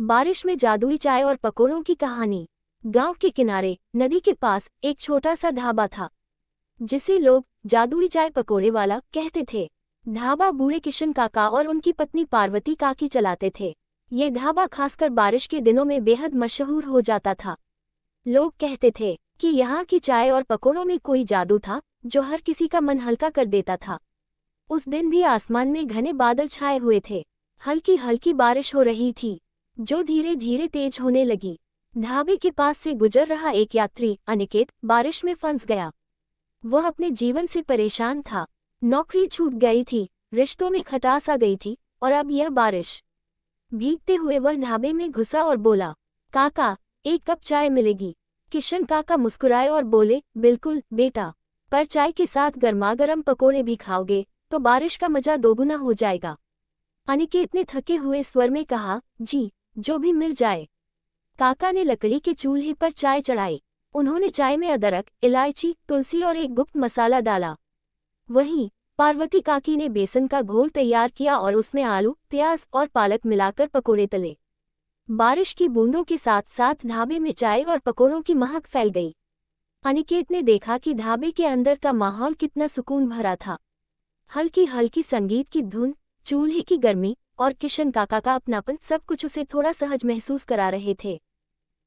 बारिश में जादुई चाय और पकोड़ों की कहानी। गांव के किनारे नदी के पास एक छोटा सा ढाबा था जिसे लोग जादुई चाय पकोड़े वाला कहते थे। ढाबा बूढ़े किशन काका और उनकी पत्नी पार्वती काकी चलाते थे। ये ढाबा खासकर बारिश के दिनों में बेहद मशहूर हो जाता था। लोग कहते थे कि यहाँ की चाय और पकोड़ों में कोई जादू था जो हर किसी का मन हल्का कर देता था। उस दिन भी आसमान में घने बादल छाए हुए थे। हल्की हल्की बारिश हो रही थी जो धीरे धीरे तेज होने लगी। ढाबे के पास से गुजर रहा एक यात्री अनिकेत बारिश में फंस गया। वह अपने जीवन से परेशान था। नौकरी छूट गई थी, रिश्तों में खटास आ गई थी और अब यह बारिश। भीगते हुए वह ढाबे में घुसा और बोला, काका, एक कप चाय मिलेगी? किशन काका मुस्कुराए और बोले, बिल्कुल बेटा, पर चाय के साथ गर्मागर्म पकोड़े भी खाओगे तो बारिश का मजा दोगुना हो जाएगा। अनिकेत ने थके हुए स्वर में कहा, जी, जो भी मिल जाए। काका ने लकड़ी के चूल्हे पर चाय चढ़ाई। उन्होंने चाय में अदरक, इलायची, तुलसी और एक गुप्त मसाला डाला। वहीं पार्वती काकी ने बेसन का घोल तैयार किया और उसमें आलू, प्याज और पालक मिलाकर पकोड़े तले। बारिश की बूंदों के साथ साथ ढाबे में चाय और पकोड़ों की महक फैल गई। अनिकेत ने देखा कि ढाबे के अंदर का माहौल कितना सुकून भरा था। हल्की हल्की संगीत की धुन, चूल्हे की गर्मी और किशन काका का अपनापन सब कुछ उसे थोड़ा सहज महसूस करा रहे थे।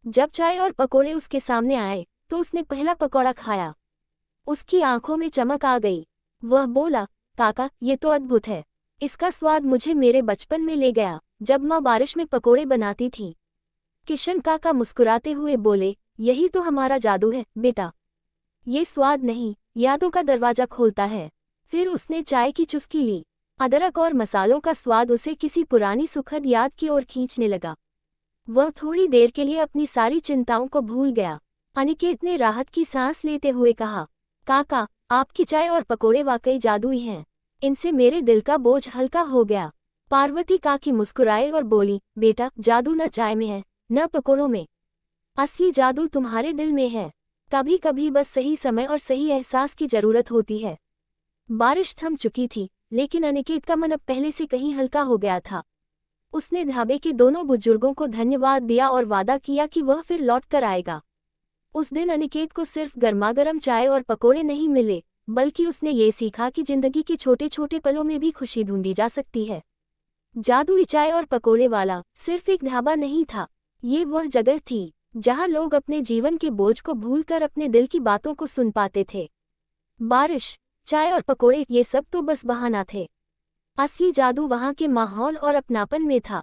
जब चाय और पकोड़े उसके सामने आए तो उसने पहला पकौड़ा खाया। उसकी आंखों में चमक आ गई। वह बोला, काका, ये तो अद्भुत है। इसका स्वाद मुझे मेरे बचपन में ले गया जब माँ बारिश में पकोड़े बनाती थी। किशन काका मुस्कुराते हुए बोले, यही तो हमारा जादू है बेटा। ये स्वाद नहीं, यादों का दरवाजा खोलता है। फिर उसने चाय की चुस्की ली। अदरक और मसालों का स्वाद उसे किसी पुरानी सुखद याद की ओर खींचने लगा। वह थोड़ी देर के लिए अपनी सारी चिंताओं को भूल गया। अनिकेत ने राहत की सांस लेते हुए कहा, काका, आपकी चाय और पकोड़े वाकई जादुई हैं। इनसे मेरे दिल का बोझ हल्का हो गया। पार्वती काकी मुस्कुराए और बोली, बेटा, जादू न चाय में है न पकोड़ों में। असली जादू तुम्हारे दिल में है। कभी कभी बस सही समय और सही एहसास की जरूरत होती है। बारिश थम चुकी थी, लेकिन अनिकेत का मन अब पहले से कहीं हल्का हो गया था। उसने ढाबे के दोनों बुजुर्गों को धन्यवाद दिया और वादा किया कि वह फिर लौट कर आएगा। उस दिन अनिकेत को सिर्फ गर्मागर्म चाय और पकोड़े नहीं मिले, बल्कि उसने ये सीखा कि जिंदगी के छोटे छोटे पलों में भी खुशी ढूंढी जा सकती है। जादुई चाय और पकोड़े वाला सिर्फ एक ढाबा नहीं था, ये वह जगह थी जहां लोग अपने जीवन के बोझ को भूलकर अपने दिल की बातों को सुन पाते थे। बारिश, चाय और पकोड़े, ये सब तो बस बहाना थे। असली जादू वहां के माहौल और अपनापन में था।